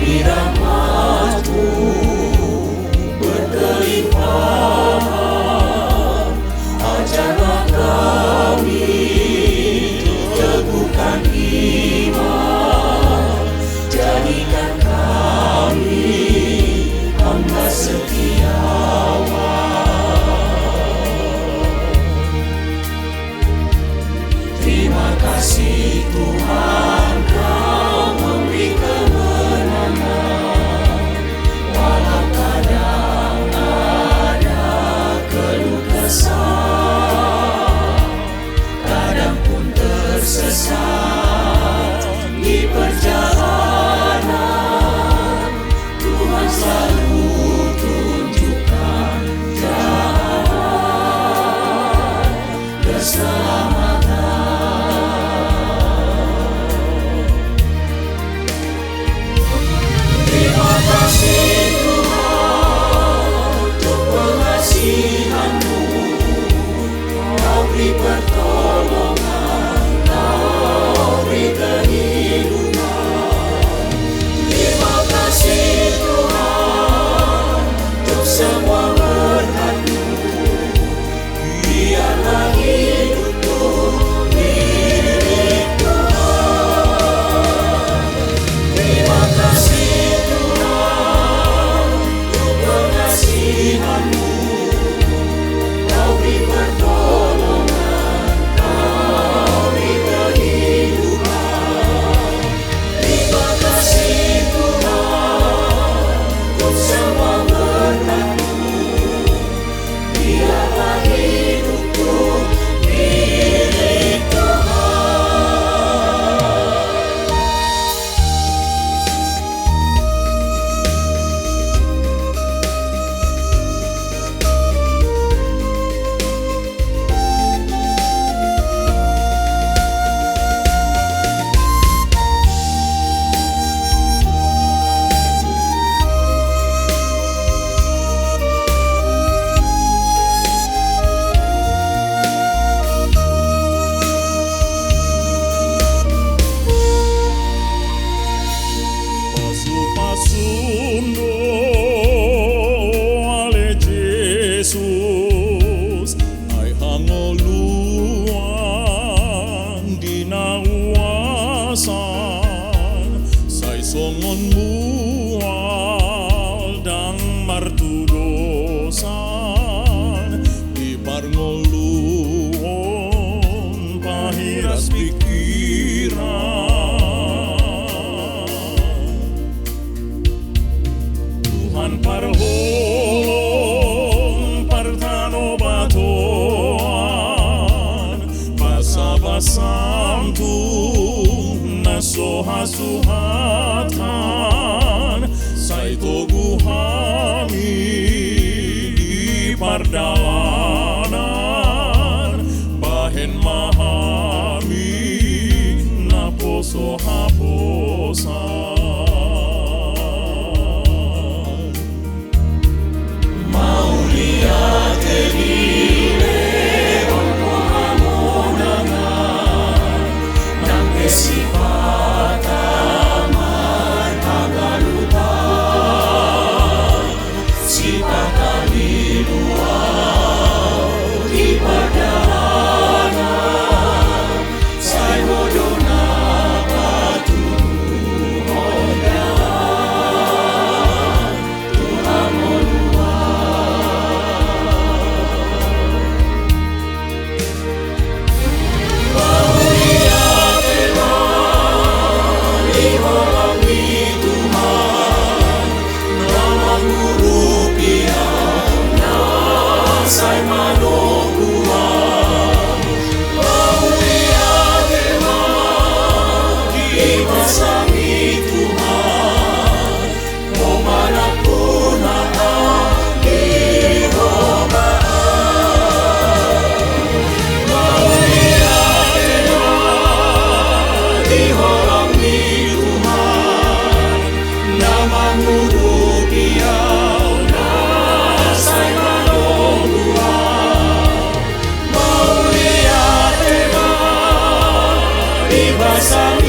Tapi rahmat-Mu berkelimpahan, ajarlah kami teguhkan iman, jadikan kami hamba setiawan. Terima kasih Tuhan, Kau memberi kemenangan, walau kadang ada keluh kesah, kadang pun tersesat di perjalanan. Tuhan selalu tunjukkan jalan keselamatan. Terima kasih Tuhan untuk pengasihan-Mu, Kau beri pertolongan, Kau beri kehidupan. Terima kasih Tuhan untuk semua berkat-Mu, biarlah hidupku milik Tuhan. Terima kasih Tuhan untuk pengasihan-Mu, Kau beri pertolongan, Kau beri kehidupan. Terima kasih Tuhan untuk semua berkat-Mu, biarlah hidupku milik Tuhan. Pasu-pasundo ale Jesus ay hangoluan dinauasan say songon mual dang martudosan di parngoluon pahiras pikiran. Tuhan parholong partano batoan, basa-basam tu nasohasuhatan, say toguhami di pardalanan, bahen mahami na poso haposan. Di basah